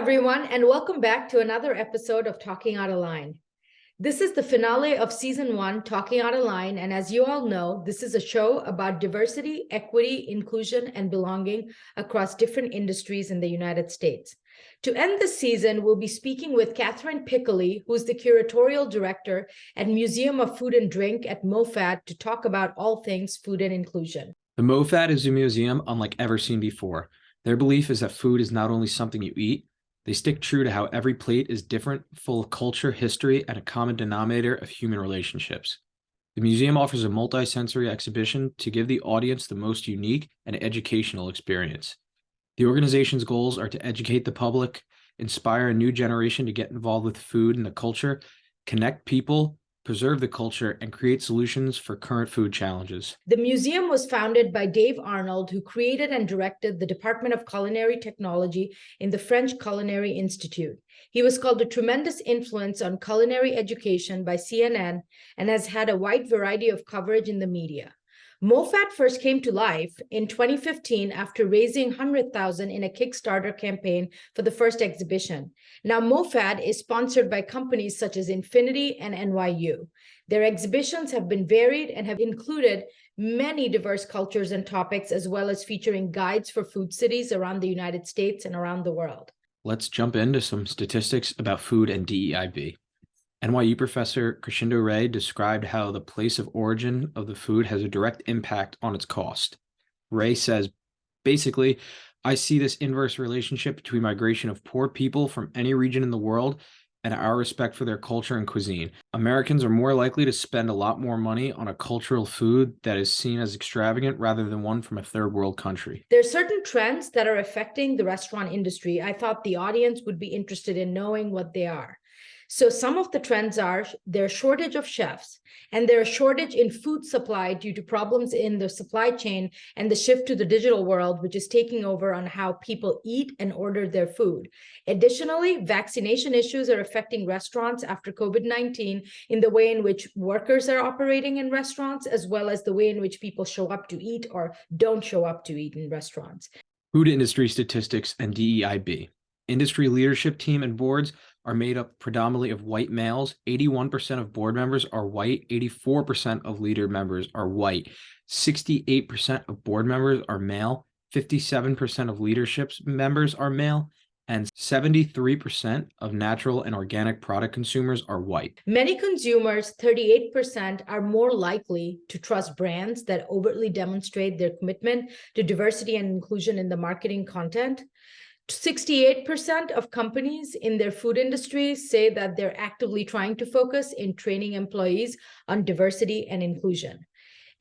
everyone, and welcome back to another episode of Talking Out of Line. This is the finale of Season 1, Talking Out of Line, and as you all know, this is a show about diversity, equity, inclusion, and belonging across different industries in the United States. To end the season, we'll be speaking with Catherine Piccoli, who is the Curatorial Director at Museum of Food and Drink at MoFad, to talk about all things food and inclusion. The MoFad is a museum unlike ever seen before. Their belief is that food is not only something you eat. They stick true to how every plate is different, full of culture, history, and a common denominator of human relationships. The museum offers a multi-sensory exhibition to give the audience the most unique and educational experience. The organization's goals are to educate the public, inspire a new generation to get involved with food and the culture, connect people, preserve the culture, and create solutions for current food challenges. The museum was founded by Dave Arnold, who created and directed the Department of Culinary Technology in the French Culinary Institute. He was called a tremendous influence on culinary education by CNN and has had a wide variety of coverage in the media. MoFad first came to life in 2015 after raising $100,000 in a Kickstarter campaign for the first exhibition. Now, MoFad is sponsored by companies such as Infinity and NYU. Their exhibitions have been varied and have included many diverse cultures and topics, as well as featuring guides for food cities around the United States and around the world. Let's jump into some statistics about food and DEIB. NYU professor Crescendo Ray described how the place of origin of the food has a direct impact on its cost. Ray says, basically, I see this inverse relationship between migration of poor people from any region in the world and our respect for their culture and cuisine. Americans are more likely to spend a lot more money on a cultural food that is seen as extravagant rather than one from a third world country. There are certain trends that are affecting the restaurant industry. I thought the audience would be interested in knowing what they are. So some of the trends are there's shortage of chefs, and there's a shortage in food supply due to problems in the supply chain and the shift to the digital world, which is taking over on how people eat and order their food. Additionally, vaccination issues are affecting restaurants after COVID-19 in the way in which workers are operating in restaurants, as well as the way in which people show up to eat or don't show up to eat in restaurants. Food industry statistics and DEIB. Industry leadership team and boards are made up predominantly of white males. 81% of board members are white. 84% of leader members are white. 68% of board members are male. 57% of leadership members are male. And 73% of natural and organic product consumers are white. Many consumers, 38%, are more likely to trust brands that overtly demonstrate their commitment to diversity and inclusion in the marketing content. 68% of companies in their food industry say that they're actively trying to focus in training employees on diversity and inclusion.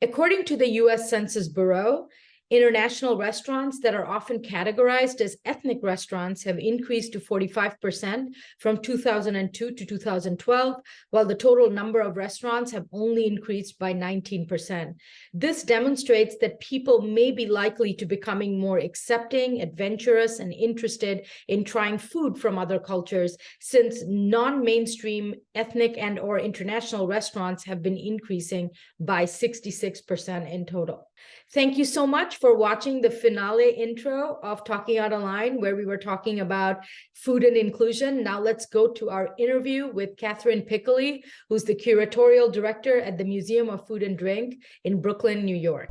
According to the US Census Bureau, international restaurants that are often categorized as ethnic restaurants have increased to 45% from 2002 to 2012, while the total number of restaurants have only increased by 19%. This demonstrates that people may be likely to becoming more accepting, adventurous, and interested in trying food from other cultures, since non-mainstream ethnic and or international restaurants have been increasing by 66% in total. Thank you so much for watching the finale intro of Talking Out of Line, where we were talking about food and inclusion. Now let's go to our interview with Catherine Piccoli, who's the Curatorial Director at the Museum of Food and Drink in Brooklyn, New York.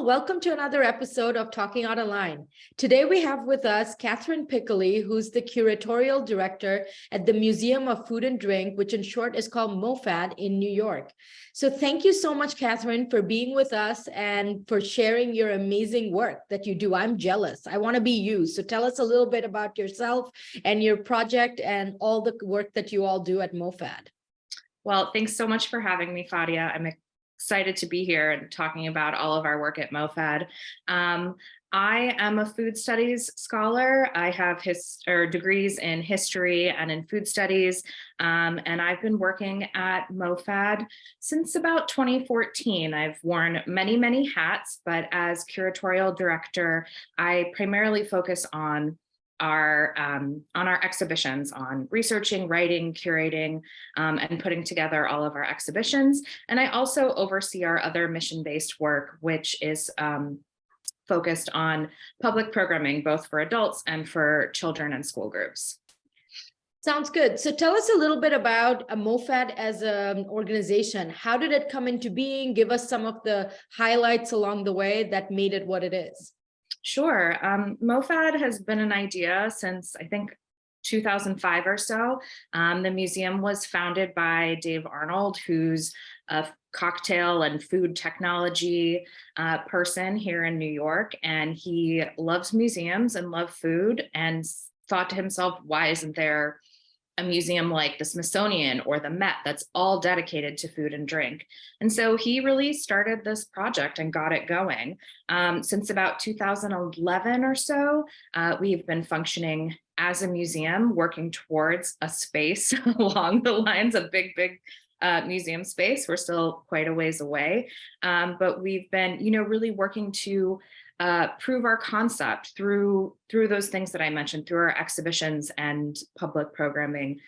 Welcome to another episode of Talking Out of Line. Today we have with us Catherine Piccoli, who's the Curatorial Director at the Museum of Food and Drink, which in short is called MoFad in New York. So thank you so much, Catherine, for being with us and for sharing your amazing work that you do. I'm jealous. I want to be you. So tell us a little bit about yourself and your project and all the work that you all do at MoFad. Well, thanks so much for having me, Fadia. I'm excited to be here and talking about all of our work at MoFad. I am a food studies scholar. I have degrees in history and in food studies, and I've been working at MoFad since about 2014. I've worn many, many hats, but as curatorial director, I primarily focus on on our exhibitions, on researching, writing, curating, and putting together all of our exhibitions. And I also oversee our other mission-based work, which is focused on public programming, both for adults and for children and school groups. Sounds good. So tell us a little bit about MoFad as an organization. How did it come into being? Give us some of the highlights along the way that made it what it is. Sure. MoFad has been an idea since, I think, 2005 or so. The museum was founded by Dave Arnold, who's a cocktail and food technology person here in New York. And he loves museums and loved food and thought to himself, why isn't there a museum like the Smithsonian or the Met that's all dedicated to food and drink? And so he really started this project and got it going. Since about 2011 or so, we've been functioning as a museum, working towards a space along the lines of big museum space. We're still quite a ways away, but we've been, really working to prove our concept through those things that I mentioned, through our exhibitions and public programming.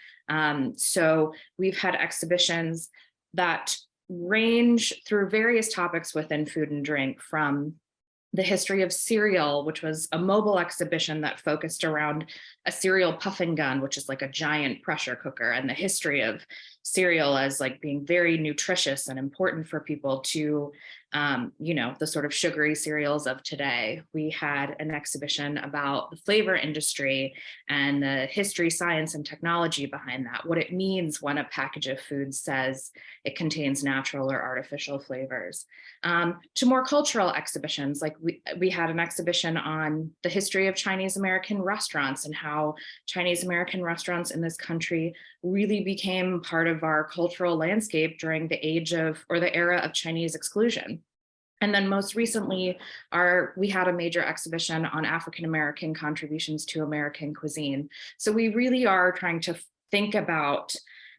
So we've had exhibitions that range through various topics within food and drink, from the history of cereal, which was a mobile exhibition that focused around a cereal puffing gun, which is like a giant pressure cooker, and the history of cereal as like being very nutritious and important for people, to the sort of sugary cereals of today. We had an exhibition about the flavor industry and the history, science, and technology behind that, what it means when a package of food says it contains natural or artificial flavors, to more cultural exhibitions. Like we had an exhibition on the history of Chinese American restaurants and how Chinese American restaurants in this country really became part of our cultural landscape during the era of Chinese exclusion. And then most recently, we had a major exhibition on African American contributions to American cuisine. So we really are trying to think about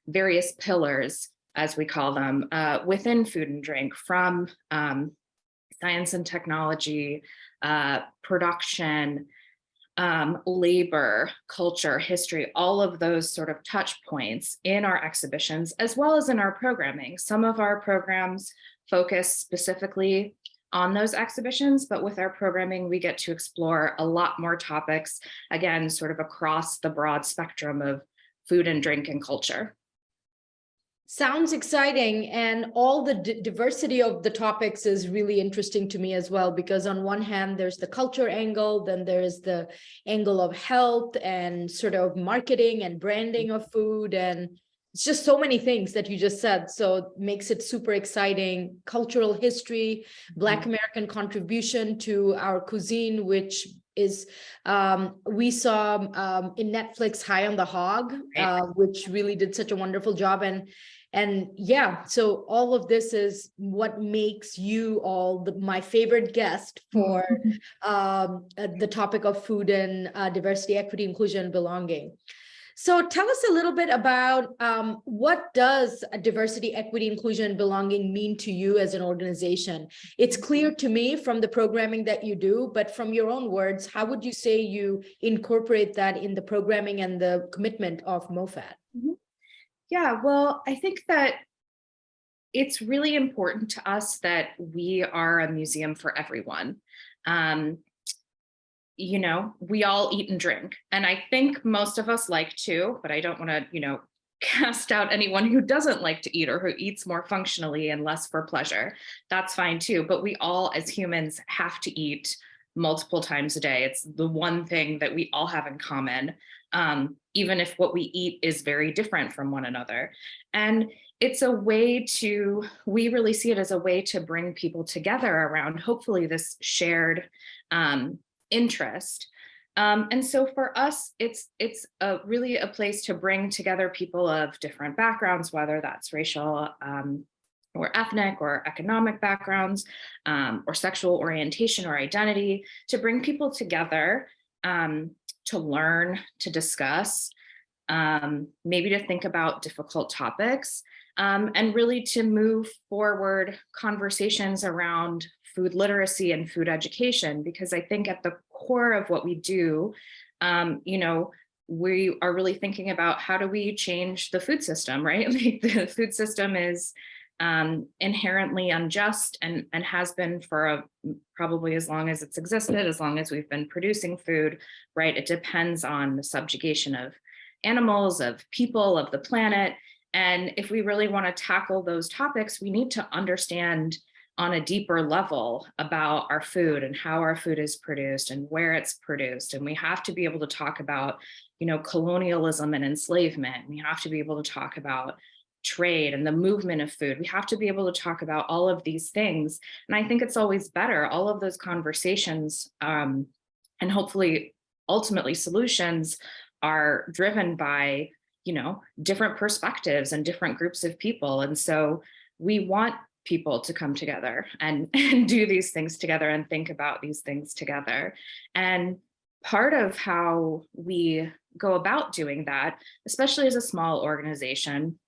various pillars, as we call them, within food and drink, from science and technology, production, labor, culture, history, all of those sort of touch points in our exhibitions, as well as in our programming. Some of our programs focus specifically on those exhibitions, but with our programming, we get to explore a lot more topics, again, sort of across the broad spectrum of food and drink and culture. Sounds exciting, and all the diversity of the topics is really interesting to me as well, because on one hand there's the culture angle, then there's the angle of health and sort of marketing and branding of food, and it's just so many things that you just said, so it makes it super exciting. Cultural history, Black American contribution to our cuisine, which is we saw in Netflix High on the Hog, which really did such a wonderful job. And yeah, so all of this is what makes you all my favorite guest for the topic of food and diversity, equity, inclusion, and belonging. So tell us a little bit about what does diversity, equity, inclusion, and belonging mean to you as an organization? It's clear to me from the programming that you do, but from your own words, how would you say you incorporate that in the programming and the commitment of MoFad? Yeah, well, I think that it's really important to us that we are a museum for everyone. We all eat and drink, and I think most of us like to, but I don't want to, cast out anyone who doesn't like to eat or who eats more functionally and less for pleasure. That's fine too, but we all as humans have to eat multiple times a day. It's the one thing that we all have in common, even if what we eat is very different from one another. And it's a way we really see it as a way to bring people together around, hopefully, this shared interest. And so for us, it's really a place to bring together people of different backgrounds, whether that's racial or ethnic or economic backgrounds, or sexual orientation or identity, to bring people together to learn, to discuss, maybe to think about difficult topics, and really to move forward conversations around food literacy and food education, because I think at the core of what we do You know, we are really thinking about how do we change the food system, right? Like the food system is inherently unjust and has been for probably as long as it's existed, as long as we've been producing food, right? It depends on the subjugation of animals, of people, of the planet. And if we really want to tackle those topics, we need to understand on a deeper level about our food and how our food is produced and where it's produced. And we have to be able to talk about, you know, colonialism and enslavement. We have to be able to talk about trade and the movement of food. We have to be able to talk about all of these things. And I think it's always better, all of those conversations and hopefully ultimately solutions are driven by, you know, different perspectives and different groups of people. And so we want people to come together and do these things together and think about these things together. And part of how we go about doing that, especially as a small organization,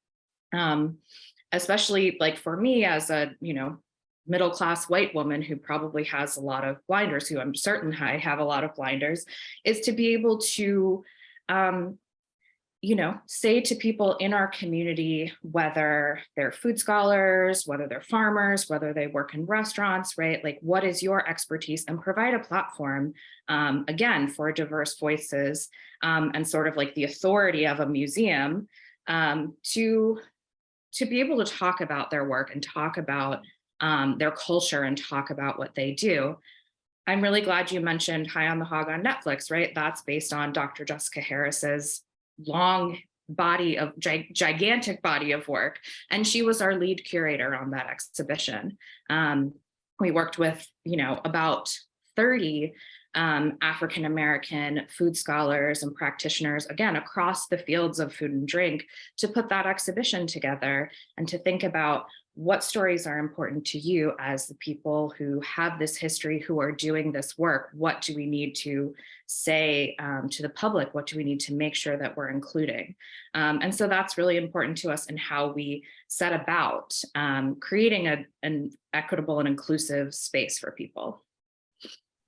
especially like for me as a, you know, middle-class white woman who probably has a lot of blinders, who I'm certain I have a lot of blinders, is to be able to, you know, say to people in our community, whether they're food scholars, whether they're farmers, whether they work in restaurants, right? Like, what is your expertise? And provide a platform, again, for diverse voices and sort of like the authority of a museum to be able to talk about their work and talk about their culture and talk about what they do. I'm really glad you mentioned High on the Hog on Netflix, right? That's based on Dr. Jessica Harris's long body of gigantic body of work. And she was our lead curator on that exhibition. We worked with, you know, about 30 African-American food scholars and practitioners, again, across the fields of food and drink, to put that exhibition together and to think about what stories are important to you as the people who have this history, who are doing this work. What do we need to say to the public? What do we need to make sure that we're including? And so that's really important to us in how we set about creating an equitable and inclusive space for people.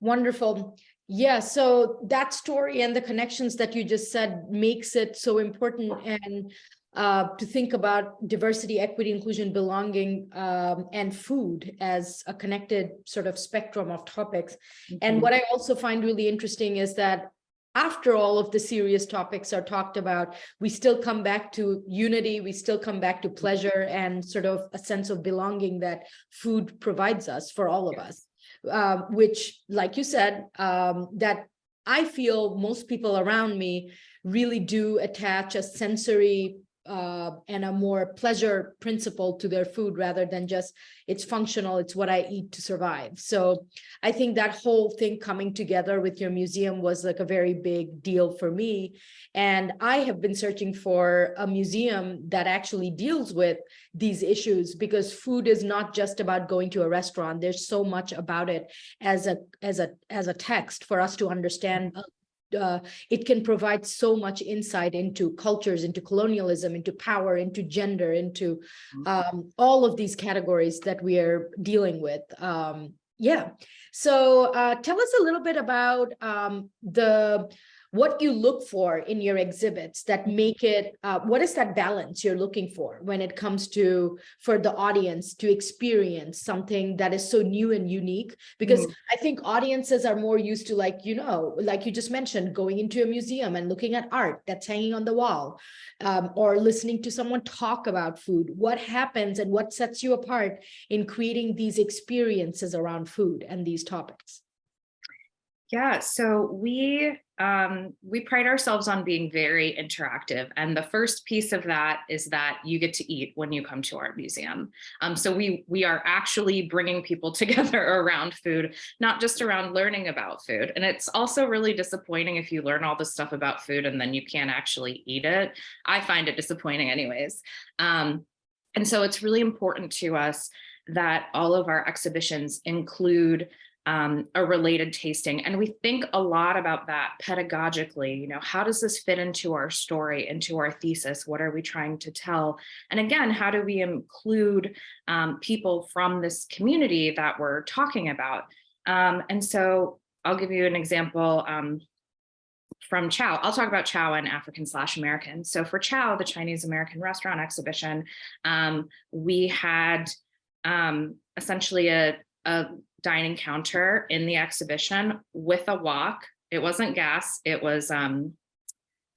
Wonderful. Yeah, so that story and the connections that you just said makes it so important, and to think about diversity, equity, inclusion, belonging, and food as a connected sort of spectrum of topics. Mm-hmm. And what I also find really interesting is that after all of the serious topics are talked about, we still come back to unity, we still come back to pleasure and sort of a sense of belonging that food provides us for all of us. Which, like you said, that I feel most people around me really do attach a sensory and a more pleasure principle to their food, rather than just it's functional, it's what I eat to survive. So I think that whole thing coming together with your museum was like a very big deal for me. And I have been searching for a museum that actually deals with these issues, because food is not just about going to a restaurant. There's so much about it as a text for us to understand. It can provide so much insight into cultures, into colonialism, into power, into gender, into all of these categories that we are dealing with. Yeah. So tell us a little bit about what you look for in your exhibits that make it, what is that balance you're looking for when it comes to, for the audience to experience something that is so new and unique? Because I think audiences are more used to, like, you know, like you just mentioned, going into a museum and looking at art that's hanging on the wall, or listening to someone talk about food. What happens and what sets you apart in creating these experiences around food and these topics? Yeah, so we pride ourselves on being very interactive. And the first piece of that is that you get to eat when you come to our museum. So we are actually bringing people together around food, not just around learning about food. And it's also really disappointing if you learn all this stuff about food and then you can't actually eat it. I find it disappointing anyways. And so it's really important to us that all of our exhibitions include a related tasting. And we think a lot about that pedagogically. You know, how does this fit into our story, into our thesis? What are we trying to tell? And again, how do we include people from this community that we're talking about? And so I'll give you an example. from Chow, I'll talk about Chow and African/American. So for Chow, the Chinese American restaurant exhibition, we had essentially a dining counter in the exhibition with a wok. It wasn't gas, it was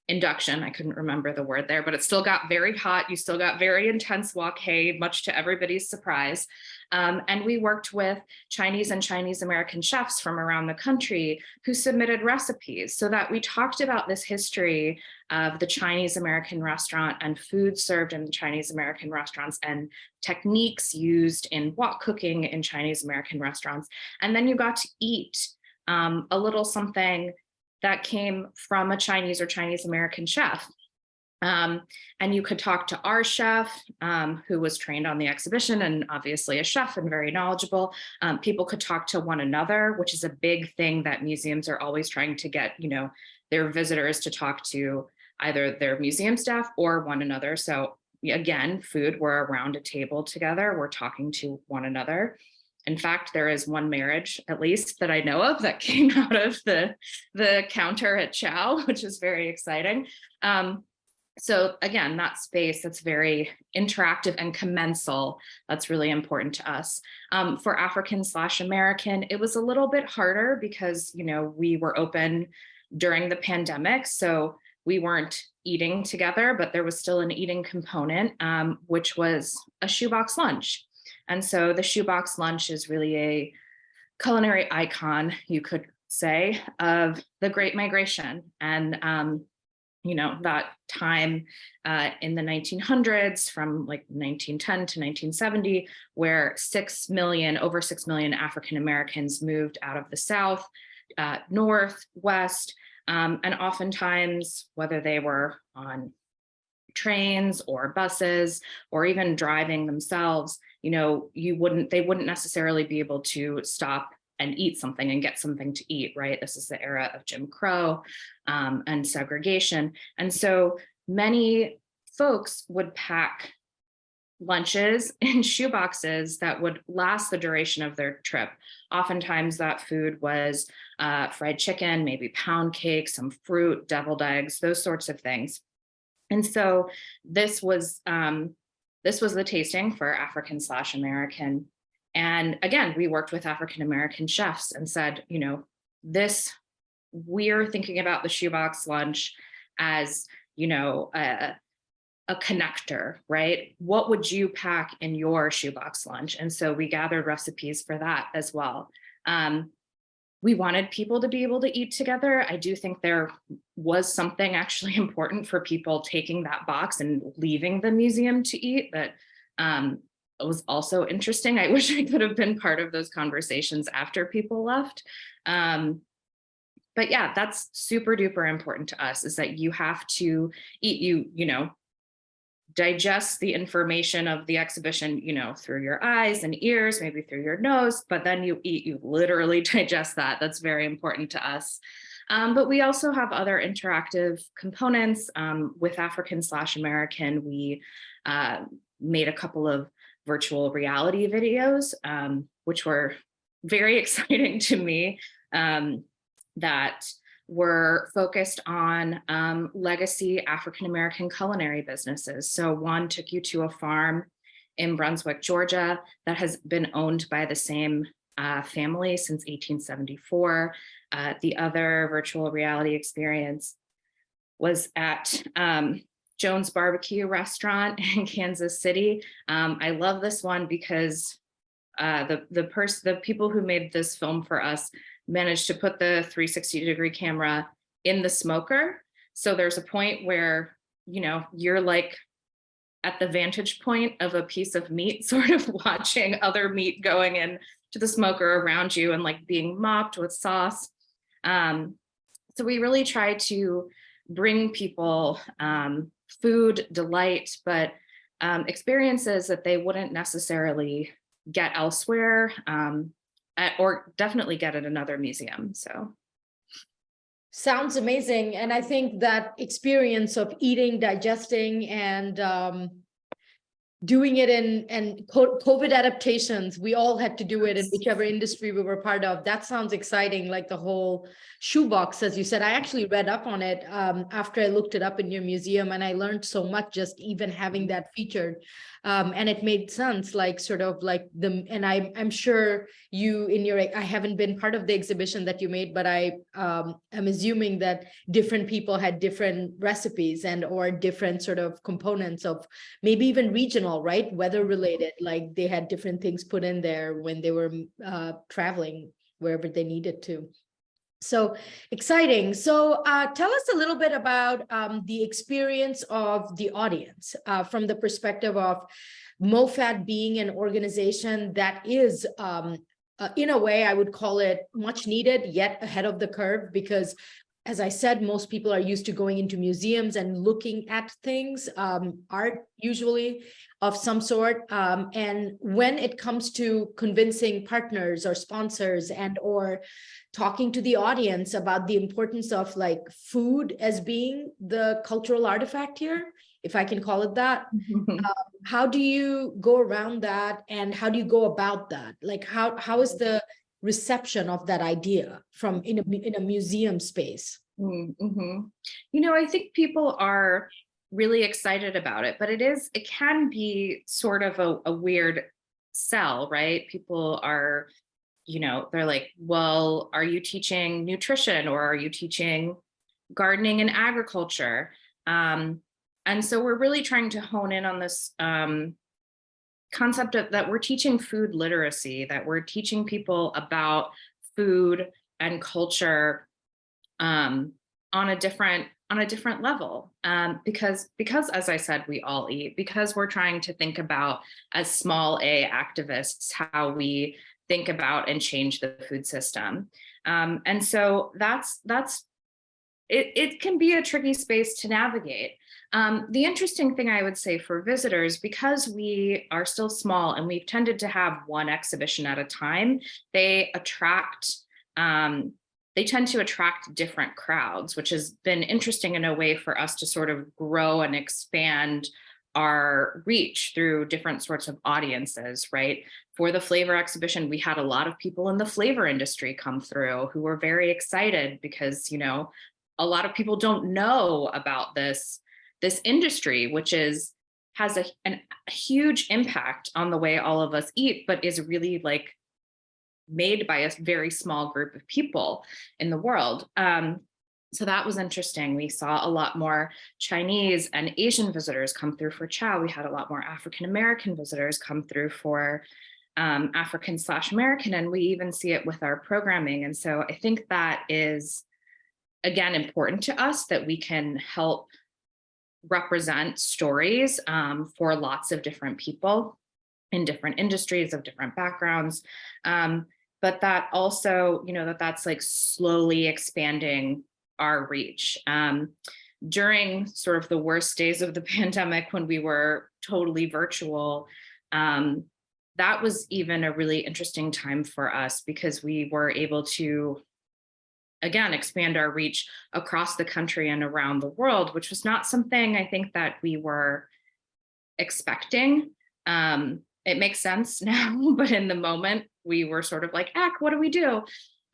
induction. I couldn't remember the word there, but it still got very hot. You still got very intense wok hay, much to everybody's surprise. And we worked with Chinese and Chinese American chefs from around the country who submitted recipes, so that we talked about this history of the Chinese American restaurant and food served in the Chinese American restaurants and techniques used in wok cooking in Chinese American restaurants. And then you got to eat a little something that came from a Chinese or Chinese American chef. And you could talk to our chef, who was trained on the exhibition and obviously a chef and very knowledgeable. People could talk to one another, which is a big thing that museums are always trying to get, their visitors to talk to either their museum staff or one another. So again, food, we're around a table together, we're talking to one another. In fact, there is one marriage, at least that I know of, that came out of the counter at Chow, which is very exciting. So again, that space that's very interactive and commensal, that's really important to us. For African/American, it was a little bit harder because, we were open during the pandemic, so we weren't eating together, but there was still an eating component, which was a shoebox lunch. And so the shoebox lunch is really a culinary icon, you could say, of the Great Migration. And, that time in the 1900s, from like 1910 to 1970, where over 6 million African Americans moved out of the South, North, West, and oftentimes, whether they were on trains or buses or even driving themselves, they wouldn't necessarily be able to stop and eat something and get something to eat, right? This is the era of Jim Crow and segregation. And so many folks would pack lunches in shoeboxes that would last the duration of their trip. Oftentimes that food was fried chicken, maybe pound cake, some fruit, deviled eggs, those sorts of things. And so this was the tasting for African/American. And again, we worked with African-American chefs and said, we're thinking about the shoebox lunch as, a connector, right? What would you pack in your shoebox lunch? And so we gathered recipes for that as well. We wanted people to be able to eat together. I do think there was something actually important for people taking that box and leaving the museum to eat that was also interesting. I wish I could have been part of those conversations after people left. But yeah, that's super duper important to us, is that you have to eat, digest the information of the exhibition, through your eyes and ears, maybe through your nose, but then you eat, you literally digest that. That's very important to us. But we also have other interactive components. With African/American, we made a couple of virtual reality videos, which were very exciting to me, that were focused on legacy African-American culinary businesses. So one took you to a farm in Brunswick, Georgia, that has been owned by the same family since 1874. The other virtual reality experience was at Jones Barbecue Restaurant in Kansas City. I love this one because the people who made this film for us managed to put the 360-degree camera in the smoker. So there's a point where, you're like at the vantage point of a piece of meat, sort of watching other meat going in to the smoker around you and like being mopped with sauce. So we really try to bring people food delight, but experiences that they wouldn't necessarily get elsewhere, or definitely get at another museum. So sounds amazing. And I think that experience of eating, digesting, and doing it in COVID adaptations. We all had to do it in whichever industry we were part of. That sounds exciting, like the whole shoebox, as you said. I actually read up on it after I looked it up in your museum, and I learned so much just even having that featured. And it made sense, like sort of like and I'm sure you in your, I haven't been part of the exhibition that you made, but I am assuming that different people had different recipes and or different sort of components of maybe even regional, right? Weather related, like they had different things put in there when they were traveling wherever they needed to. So exciting. So tell us a little bit about the experience of the audience from the perspective of MoFad being an organization that is, in a way, I would call it much needed, yet ahead of the curve, because as I said, most people are used to going into museums and looking at things, art usually of some sort. And when it comes to convincing partners or sponsors and or talking to the audience about the importance of like food as being the cultural artifact here, if I can call it that, how do you go around that, and how do you go about that? Like how is the reception of that idea from in a museum space? Mm-hmm. You know, I think people are really excited about it, but it can be sort of a weird sell, right? People are, you know, they're like, well, are you teaching nutrition or are you teaching gardening and agriculture? And so we're really trying to hone in on this concept of that we're teaching food literacy, that we're teaching people about food and culture on a different level, because as I said, we all eat, because we're trying to think about, as small a activists, how we think about and change the food system. And so that's it can be a tricky space to navigate. The interesting thing I would say for visitors, because we are still small and we've tended to have one exhibition at a time, they tend to attract different crowds, which has been interesting in a way for us to sort of grow and expand our reach through different sorts of audiences, right? For the flavor exhibition, we had a lot of people in the flavor industry come through who were very excited because, you know, a lot of people don't know about this industry, which has a huge impact on the way all of us eat, but is really like made by a very small group of people in the world. So that was interesting. We saw a lot more Chinese and Asian visitors come through for chow. We had a lot more African-American visitors come through for African/American, and we even see it with our programming. And so I think that is, again, important to us, that we can help represent stories for lots of different people in different industries of different backgrounds. But that also, you know, that's like slowly expanding our reach. During sort of the worst days of the pandemic, when we were totally virtual, that was even a really interesting time for us, because we were able to, again, expand our reach across the country and around the world, which was not something I think that we were expecting. It makes sense now, but in the moment, we were sort of like, what do we do?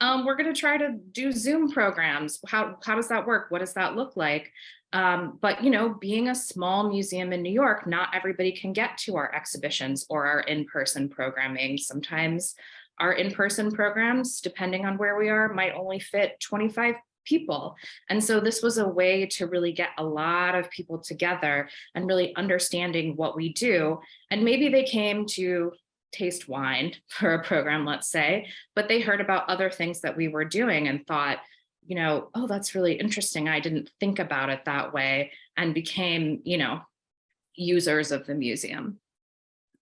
We're going to try to do Zoom programs. How does that work? What does that look like? But, you know, being a small museum in New York, not everybody can get to our exhibitions or our in-person programming. Sometimes our in-person programs, depending on where we are, might only fit 25 people. And so this was a way to really get a lot of people together and really understanding what we do. And maybe they came to taste wine for a program, let's say, but they heard about other things that we were doing and thought, you know, oh, that's really interesting. I didn't think about it that way, and became, you know, users of the museum.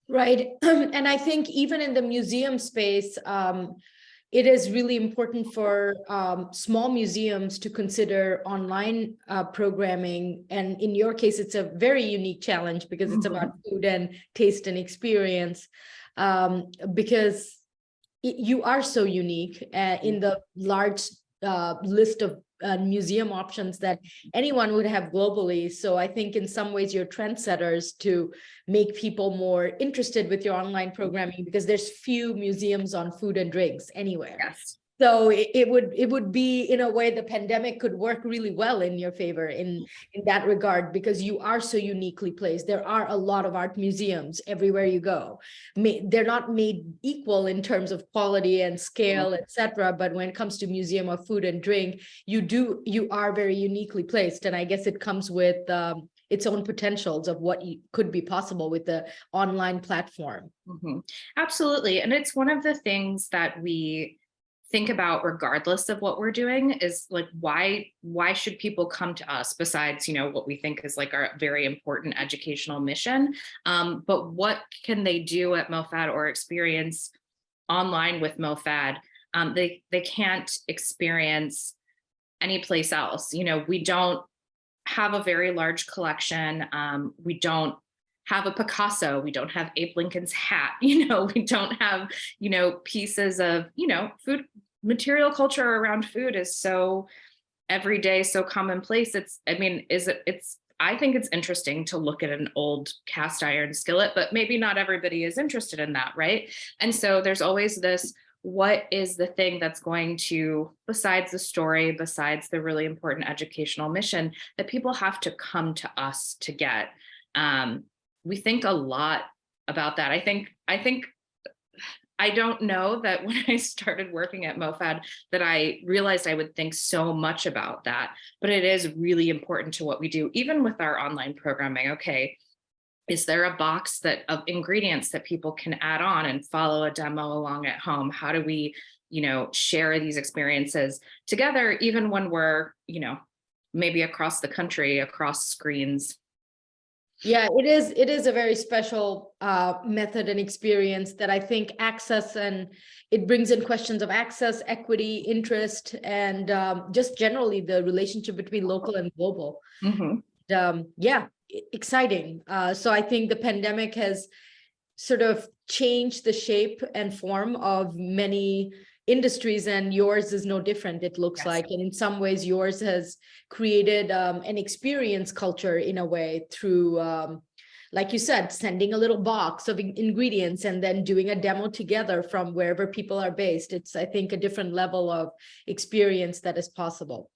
Right. And I think even in the museum space, it is really important for small museums to consider online programming. And in your case, it's a very unique challenge because it's about food and taste and experience, because you are so unique in the large list of museum options that anyone would have globally. So I think in some ways you're trendsetters to make people more interested with your online programming, because there's few museums on food and drinks anywhere. Yes. So it would be, in a way, the pandemic could work really well in your favor in that regard, because you are so uniquely placed. There are a lot of art museums everywhere you go. They're not made equal in terms of quality and scale, etc. But when it comes to Museum of Food and Drink, you are very uniquely placed. And I guess it comes with its own potentials of what could be possible with the online platform. Absolutely. And it's one of the things that we think about regardless of what we're doing is like, why should people come to us besides, what we think is like our very important educational mission? But what can they do at MoFad or experience online with MoFad? They can't experience anyplace else. We don't have a very large collection. We don't have a Picasso. We don't have Abe Lincoln's hat. We don't have, pieces of, food. Material culture around food is so everyday, so commonplace. I think it's interesting to look at an old cast iron skillet, but maybe not everybody is interested in that, right? And so there's always this, what is the thing that's going to, besides the story, besides the really important educational mission, that people have to come to us to get? We think a lot about that. I don't know that when I started working at MoFad that I realized I would think so much about that, but it is really important to what we do, even with our online programming. Okay, is there a box of ingredients that people can add on and follow a demo along at home? How do we, share these experiences together, even when we're, maybe across the country, across screens? Yeah, it is a very special method and experience that I think access, and it brings in questions of access, equity, interest, and just generally the relationship between local and global. Yeah, exciting. So I think the pandemic has sort of changed the shape and form of many industries, and yours is no different, it looks like. And in some ways yours has created an experience culture in a way through like you said, sending a little box of ingredients and then doing a demo together from wherever people are based. It's, I think, a different level of experience that is possible.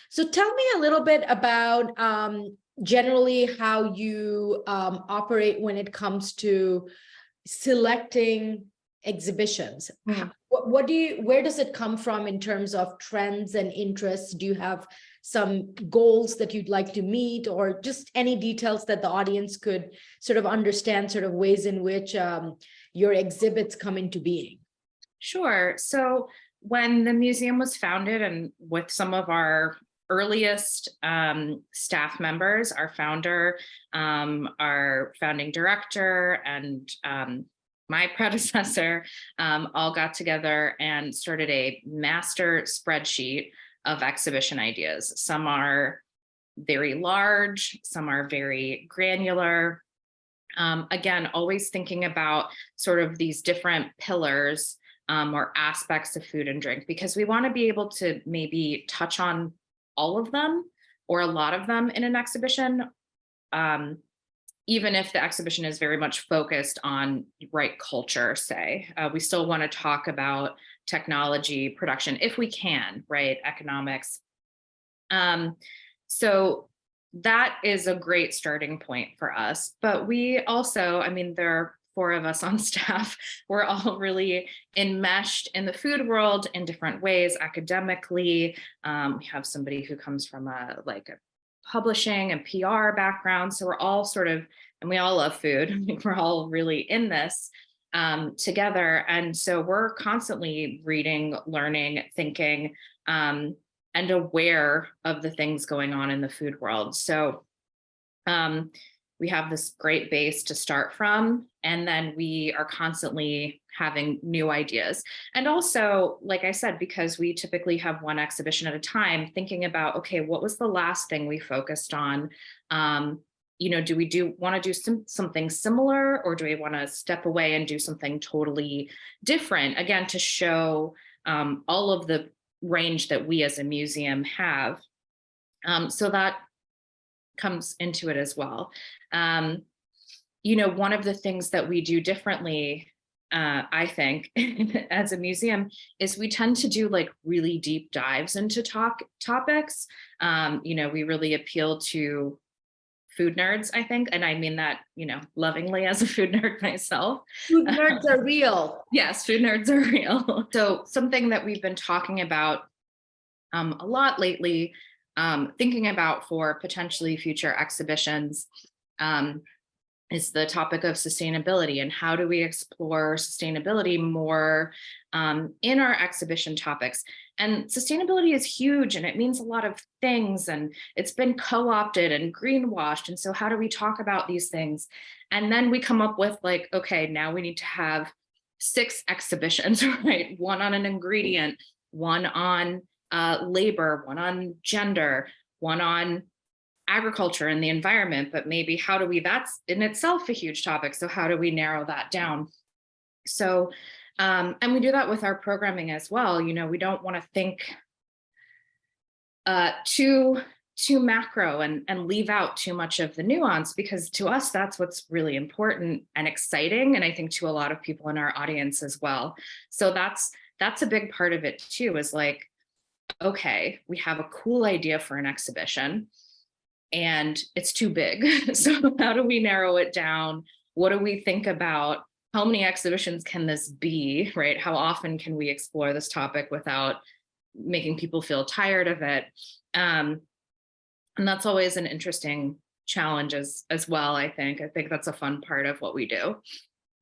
So tell me a little bit about generally how you operate when it comes to selecting exhibitions. Where does it come from in terms of trends and interests? Do you have some goals that you'd like to meet, or just any details that the audience could sort of understand, sort of ways in which your exhibits come into being? Sure. So when the museum was founded, and with some of our earliest staff members, our founder, our founding director, and my predecessor all got together and started a master spreadsheet of exhibition ideas. Some are very large, some are very granular. Again, always thinking about sort of these different pillars or aspects of food and drink, because we want to be able to maybe touch on all of them or a lot of them in an exhibition. Even if the exhibition is very much focused on culture, say, we still want to talk about technology, production, if we can, economics. So that is a great starting point for us. But we also, there are 4 of us on staff. We're all really enmeshed in the food world in different ways, academically. We have somebody who comes from a publishing and PR background. So we're all sort of, and we all love food. We're all really in this together. And so we're constantly reading, learning, thinking, and aware of the things going on in the food world. So we have this great base to start from, and then we are constantly having new ideas. And also, like I said, because we typically have one exhibition at a time, thinking about, okay, what was the last thing we focused on? Do we want to do something similar, or do we want to step away and do something totally different? Again, to show all of the range that we as a museum have. So that comes into it as well. One of the things that we do differently, I think, as a museum, is we tend to do like really deep dives into topics. We really appeal to food nerds, I think, and I mean that, lovingly as a food nerd myself. Food nerds are real. Yes, food nerds are real. So something that we've been talking about a lot lately, thinking about for potentially future exhibitions, is the topic of sustainability, and how do we explore sustainability more in our exhibition topics. And sustainability is huge, and it means a lot of things, and it's been co-opted and greenwashed. And so how do we talk about these things? And then we come up with like, okay, now we need to have 6 exhibitions, right? One on an ingredient, one on labor, one on gender, one on agriculture and the environment, but maybe that's in itself a huge topic. So how do we narrow that down? So, and we do that with our programming as well. We don't want to think too macro and leave out too much of the nuance, because to us, that's what's really important and exciting. And I think to a lot of people in our audience as well. So that's a big part of it too, is like, okay, we have a cool idea for an exhibition, and it's too big. So how do we narrow it down? What do we think about? How many exhibitions can this be, right? How often can we explore this topic without making people feel tired of it? And that's always an interesting challenge as well, I think. I think that's a fun part of what we do.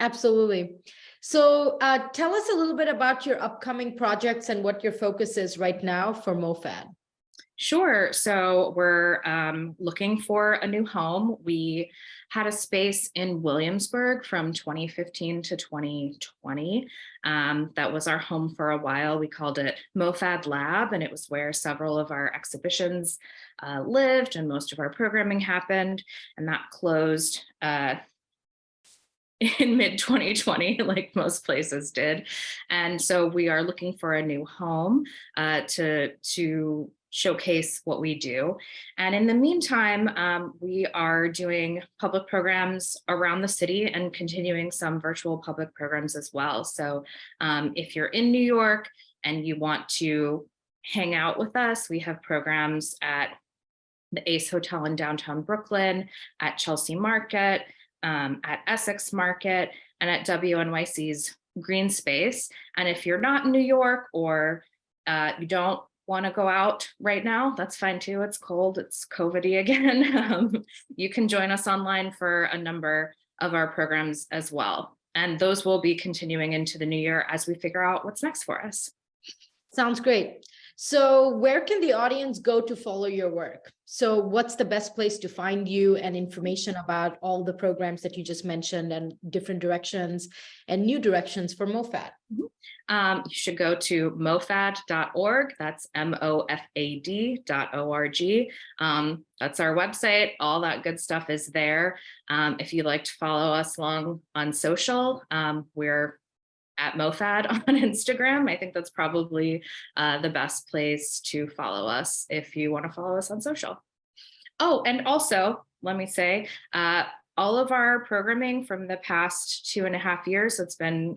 Absolutely. So tell us a little bit about your upcoming projects and what your focus is right now for MoFad. Sure. So we're looking for a new home. We had a space in Williamsburg from 2015 to 2020. That was our home for a while. We called it MoFad Lab, and it was where several of our exhibitions lived and most of our programming happened. And that closed in mid-2020, like most places did. And so we are looking for a new home to showcase what we do. And in the meantime, we are doing public programs around the city and continuing some virtual public programs as well. So if you're in New York and you want to hang out with us, we have programs at the Ace Hotel in downtown Brooklyn, at Chelsea Market, at Essex Market, and at WNYC's Green Space. And if you're not in New York, or you don't want to go out right now, that's fine too. It's cold, it's COVID-y again. You can join us online for a number of our programs as well. And those will be continuing into the new year as we figure out what's next for us. Sounds great. So where can the audience go to follow your work? So what's the best place to find you and information about all the programs that you just mentioned and different directions and new directions for MoFad? You should go to mofad.org. That's MOFAD.org. That's our website. All that good stuff is there. If you'd like to follow us along on social, we're at MoFad on Instagram. I think that's probably the best place to follow us if you want to follow us on social. Oh, and also, let me say, all of our programming from the past 2.5 years that's been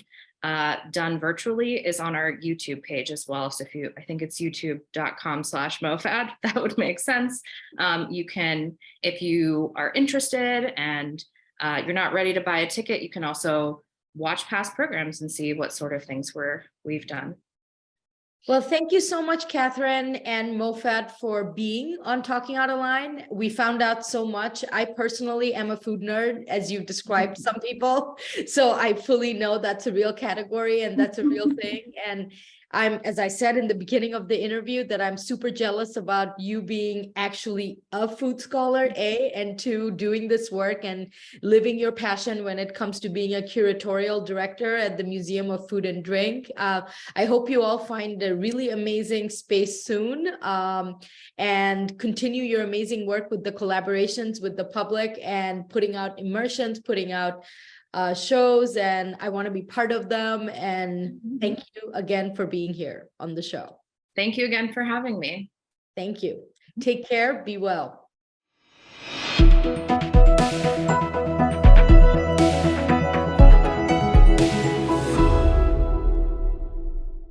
done virtually is on our YouTube page as well. So I think it's youtube.com/MoFad, that would make sense. You can, if you are interested and you're not ready to buy a ticket, you can also watch past programs and see what sort of things we've done. Well, thank you so much, Catherine and MoFad, for being on Talking Out of Line. We found out so much. I personally am a food nerd, as you've described some people. So I fully know that's a real category and that's a real thing. And as I said in the beginning of the interview, that I'm super jealous about you being actually a food scholar, A, and 2, doing this work and living your passion when it comes to being a curatorial director at the Museum of Food and Drink. I hope you all find a really amazing space soon and continue your amazing work with the collaborations with the public and putting out immersions, putting out shows, and I want to be part of them. And thank you again for being here on the show. Thank you again for having me. Thank you. Take care. Be well.